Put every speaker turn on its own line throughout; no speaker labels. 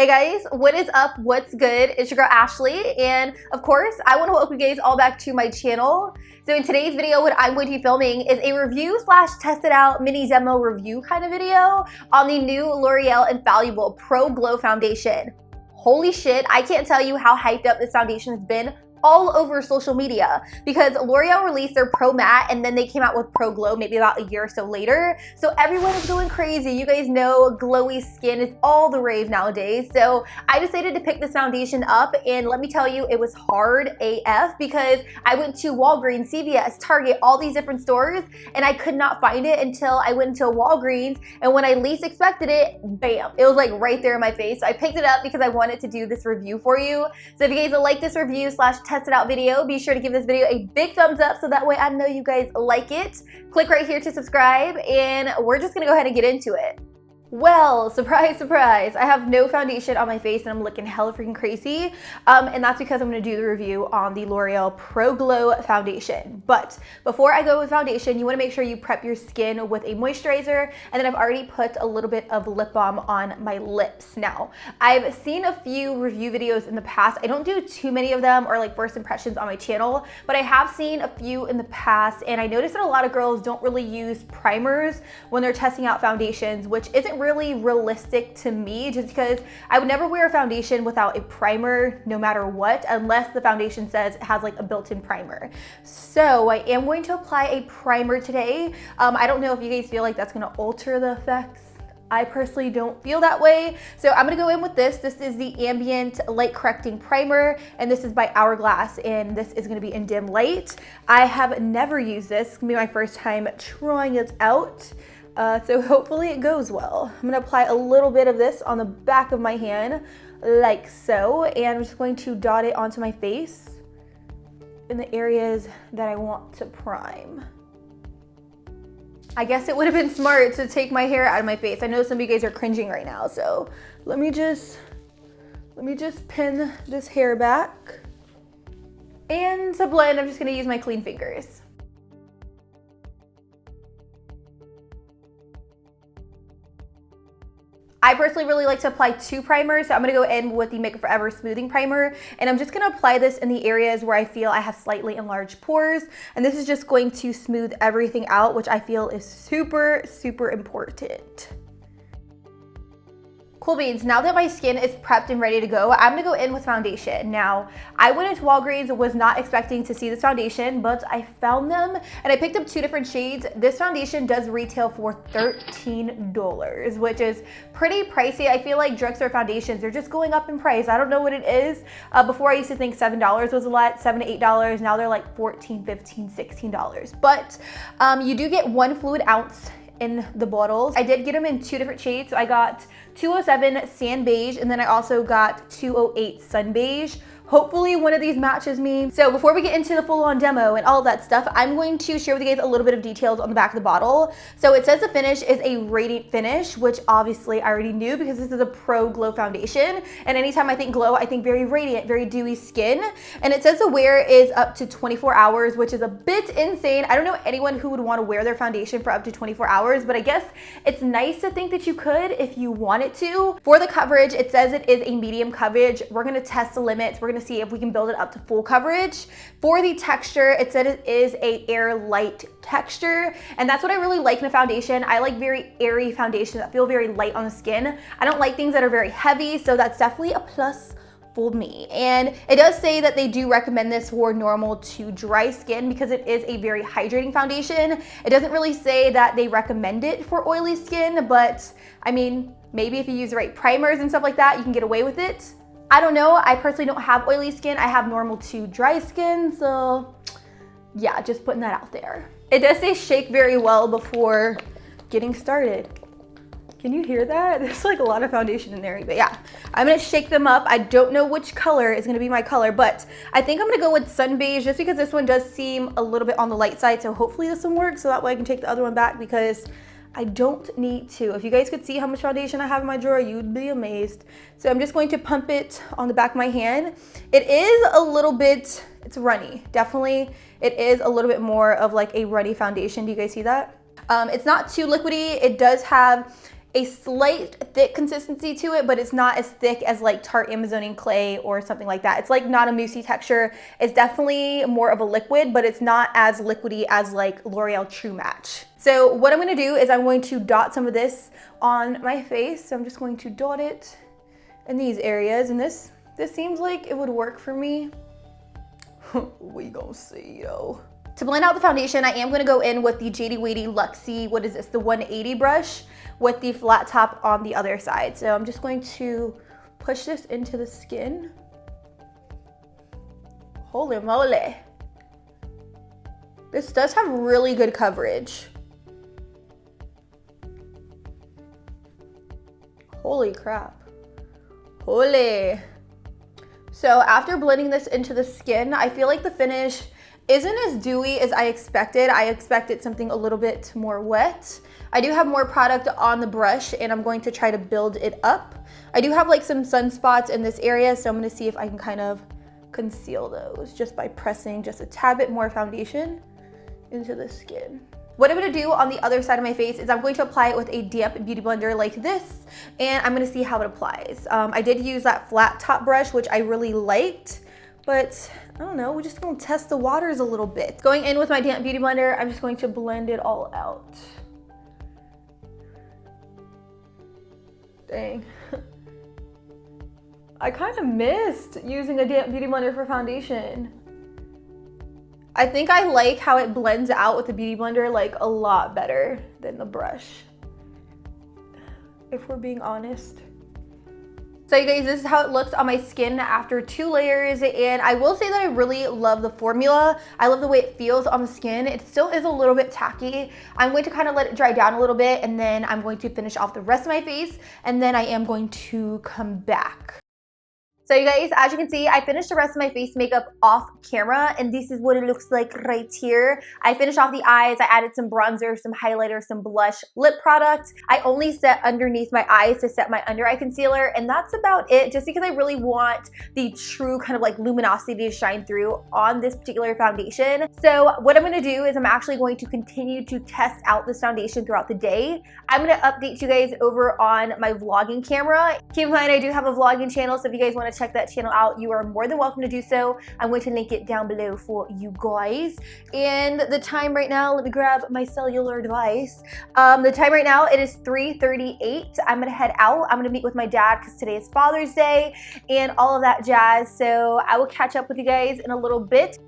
Hey guys, what is up? What's good? It's your girl Ashley, and of course, I want to welcome you guys all back to my channel. So in today's video, what I'm going to be filming is a review slash test it out mini demo review kind of video on the new Loreal Infallible Pro-Glow Foundation. Holy shit, I can't tell you how hyped up this foundation has been all over social media because L'Oreal released their Pro Matte and then they came out with Pro Glow maybe about a year or so later. So everyone is going crazy. You guys know glowy skin is all the rave nowadays. So I decided to pick this foundation up, and let me tell you, it was hard AF because I went to Walgreens, CVS, Target, all these different stores, and I could not find it until I went to Walgreens, and when I least expected it, bam, it was like right there in my face. So I picked it up because I wanted to do this review for you. So if you guys like this review slash test it out video, be sure to give this video a big thumbs up so that way I know you guys like it. Click right here to subscribe, and we're just gonna go ahead and get into it. Well, surprise, surprise, I have no foundation on my face and I'm looking hella freaking crazy. And that's because I'm gonna do the review on the L'Oreal Pro-Glow Foundation. But before I go with foundation, you wanna make sure you prep your skin with a moisturizer, and then I've already put a little bit of lip balm on my lips. Now, I've seen a few review videos in the past. I don't do too many of them or like first impressions on my channel, but I have seen a few in the past, and I noticed that a lot of girls don't really use primers when they're testing out foundations, which isn't really realistic to me, just because I would never wear a foundation without a primer no matter what, unless the foundation says it has like a built-in primer. So I am going to apply a primer today. I don't know if you guys feel like that's going to alter the effects. I personally don't feel that way. So I'm gonna go in with this. This is the Ambient Light Correcting Primer, and this is by Hourglass, and this is gonna be in dim light. I have never used this. It's gonna be my first time trying it out. So hopefully it goes well. I'm gonna apply a little bit of this on the back of my hand, like so, and I'm just going to dot it onto my face in the areas that I want to prime. I guess it would have been smart to take my hair out of my face. I know some of you guys are cringing right now, so let me just pin this hair back. And to blend, I'm just gonna use my clean fingers. I personally really like to apply two primers, so I'm gonna go in with the Makeup Forever Smoothing Primer, and I'm just gonna apply this in the areas where I feel I have slightly enlarged pores, and this is just going to smooth everything out, which I feel is super, super important. Cool beans, now that my skin is prepped and ready to go, I'm gonna go in with foundation. Now, I went into Walgreens, was not expecting to see this foundation, but I found them and I picked up two different shades. This foundation does retail for $13, which is pretty pricey. I feel like drugstore foundations, they're just going up in price. I don't know what it is. Before I used to think $7 was a lot, $7 to $8. Now they're like $14, $15, $16. But you do get 1 fluid ounce in the bottles. I did get them in two different shades. So I got 207 Sand Beige, and then I also got 208 Sun Beige. Hopefully one of these matches me. So before we get into the full-on demo and all of that stuff, I'm going to share with you guys a little bit of details on the back of the bottle. So it says the finish is a radiant finish, which obviously I already knew because this is a Pro Glow foundation. And anytime I think glow, I think very radiant, very dewy skin. And it says the wear is up to 24 hours, which is a bit insane. I don't know anyone who would want to wear their foundation for up to 24 hours, but I guess it's nice to think that you could if you wanted to. For the coverage, it says it is a medium coverage. We're gonna test the limits. We're gonna see if we can build it up to full coverage. For the texture, it said it is a air light texture, and that's what I really like in a foundation. I like very airy foundations that feel very light on the skin. I don't like things that are very heavy, so that's definitely a plus for me. And it does say that they do recommend this for normal to dry skin because it is a very hydrating foundation. It doesn't really say that they recommend it for oily skin, but I mean, maybe if you use the right primers and stuff like that, you can get away with it. I don't know, I personally don't have oily skin. I have normal to dry skin, so yeah, just putting that out there. It does say shake very well before getting started. Can you hear that? There's like a lot of foundation in there, but yeah, I'm gonna shake them up. I don't know which color is gonna be my color, but I think I'm gonna go with Sun Beige just because this one does seem a little bit on the light side, so hopefully this one works so that way I can take the other one back because I don't need to. If you guys could see how much foundation I have in my drawer, you'd be amazed. So I'm just going to pump it on the back of my hand. It is a little bit, it's runny. Definitely, it is a little bit more of like a runny foundation. Do you guys see that? It's not too liquidy. It does have a slight thick consistency to it, but it's not as thick as like Tarte Amazonian Clay or something like that. It's like not a moussey texture. It's definitely more of a liquid, but it's not as liquidy as like L'Oreal True Match. So what I'm gonna do is I'm going to dot some of this on my face. So I'm just going to dot it in these areas, and this seems like it would work for me. We gonna see though. To blend out the foundation, I am gonna go in with the Jady Wady Luxie, what is this, the 180 brush with the flat top on the other side. So I'm just going to push this into the skin. Holy moly. This does have really good coverage. Holy crap. Holy. So after blending this into the skin, I feel like the finish isn't as dewy as I expected. I expected something a little bit more wet. I do have more product on the brush and I'm going to try to build it up. I do have like some sunspots in this area, so I'm gonna see if I can kind of conceal those just by pressing just a tad bit more foundation into the skin. What I'm gonna do on the other side of my face is I'm going to apply it with a damp beauty blender like this, and I'm gonna see how it applies. I did use that flat top brush, which I really liked, but I don't know, we're just gonna test the waters a little bit. Going in with my damp beauty blender, I'm just going to blend it all out. Dang. I kind of missed using a damp beauty blender for foundation. I think I like how it blends out with the beauty blender like a lot better than the brush, if we're being honest. So you guys, this is how it looks on my skin after 2 layers, and I will say that I really love the formula. I love the way it feels on the skin. It still is a little bit tacky. I'm going to kind of let it dry down a little bit, and then I'm going to finish off the rest of my face, and then I am going to come back. So you guys, as you can see, I finished the rest of my face makeup off camera, and this is what it looks like right here. I finished off the eyes. I added some bronzer, some highlighter, some blush, lip product. I only set underneath my eyes to set my under eye concealer, and that's about it, just because I really want the true kind of like luminosity to shine through on this particular foundation. So what I'm gonna do is I'm actually going to continue to test out this foundation throughout the day. I'm gonna update you guys over on my vlogging camera. Keep in mind, I do have a vlogging channel, so if you guys want to check that channel out, you are more than welcome to do so. I'm going to link it down below for you guys. And the time right now, let me grab my cellular device. The time right now, it is 3:38. I'm gonna head out. I'm gonna meet with my dad because today is Father's Day and all of that jazz. So I will catch up with you guys in a little bit.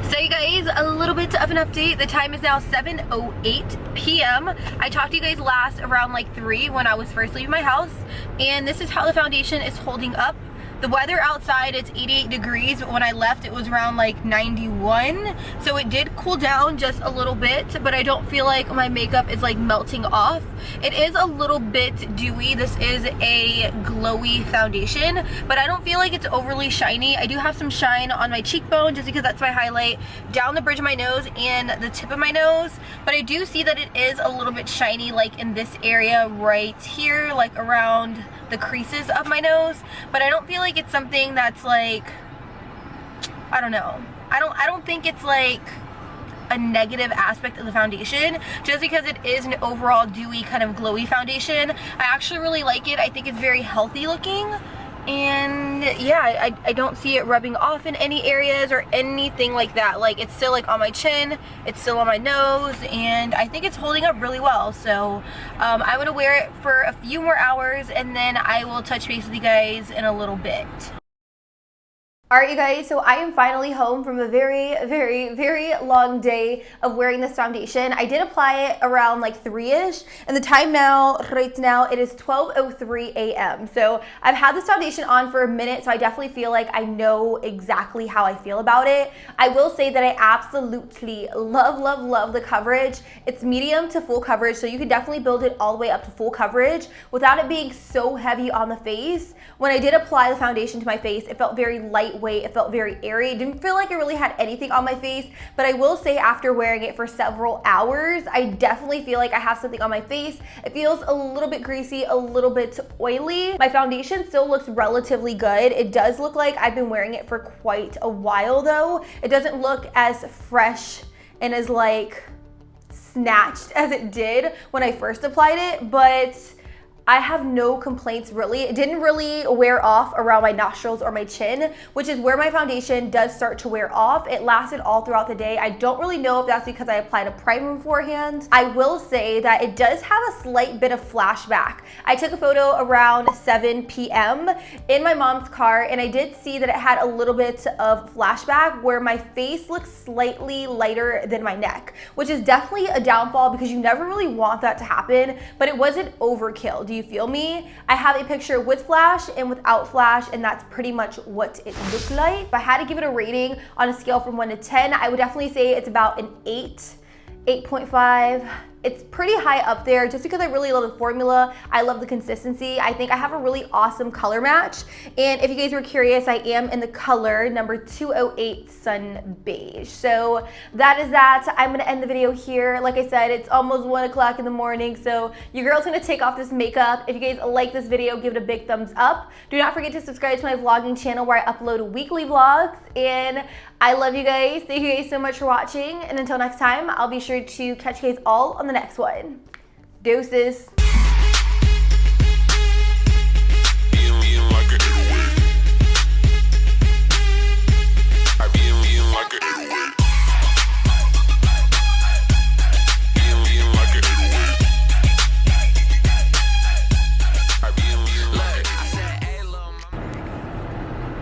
So you guys, a little bit of an update. The time is now 7:08 p.m. I talked to you guys last around like 3 when I was first leaving my house, and this is how the foundation is holding up. The weather outside, it's 88 degrees, but when I left it was around like 91, so it did cool down just a little bit, but I don't feel like my makeup is like melting off. It is a little bit dewy. This is a glowy foundation, but I don't feel like it's overly shiny. I do have some shine on my cheekbone just because that's my highlight, down the bridge of my nose and the tip of my nose, but I do see that it is a little bit shiny like in this area right here, like around the creases of my nose, but I don't feel like it's something that's like, I don't know. I don't think it's like a negative aspect of the foundation, just because it is an overall dewy kind of glowy foundation. I actually really like it. I think it's very healthy looking, and yeah, I don't see it rubbing off in any areas or anything like that. Like, it's still like on my chin, it's still on my nose, and I think it's holding up really well. So I'm gonna wear it for a few more hours, and then I will touch base with you guys in a little bit. All right, you guys, so I am finally home from a very, very, very long day of wearing this foundation. I did apply it around like 3-ish, and the time now, right now, it is 12:03 a.m. So I've had this foundation on for a minute, so I definitely feel like I know exactly how I feel about it. I will say that I absolutely love, love, love the coverage. It's medium to full coverage, so you can definitely build it all the way up to full coverage without it being so heavy on the face. When I did apply the foundation to my face, it felt very lightweight, it felt very airy. It didn't feel like it really had anything on my face, but I will say after wearing it for several hours, I definitely feel like I have something on my face. It feels a little bit greasy, a little bit oily. My foundation still looks relatively good. It does look like I've been wearing it for quite a while though. It doesn't look as fresh and as like snatched as it did when I first applied it, but I have no complaints really. It didn't really wear off around my nostrils or my chin, which is where my foundation does start to wear off. It lasted all throughout the day. I don't really know if that's because I applied a primer beforehand. I will say that it does have a slight bit of flashback. I took a photo around 7 p.m. in my mom's car, and I did see that it had a little bit of flashback where my face looks slightly lighter than my neck, which is definitely a downfall because you never really want that to happen, but it wasn't overkill. Do you feel me? I have a picture with flash and without flash, and that's pretty much what it looked like. If I had to give it a rating on a scale from 1 to 10, I would definitely say it's about an 8.5. It's pretty high up there just because I really love the formula. I love the consistency. I think I have a really awesome color match. And if you guys were curious, I am in the color number 208 Sun Beige. So that is that. I'm gonna end the video here. Like I said, it's almost 1 o'clock in the morning, so your girl's gonna take off this makeup. If you guys like this video, give it a big thumbs up. Do not forget to subscribe to my vlogging channel where I upload weekly vlogs. And I love you guys. Thank you guys so much for watching. And until next time, I'll be sure to catch you guys all on the next one. Deuces.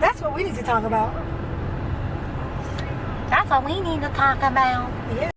That's what we need to talk about.
That's what we need to talk about.
Yeah.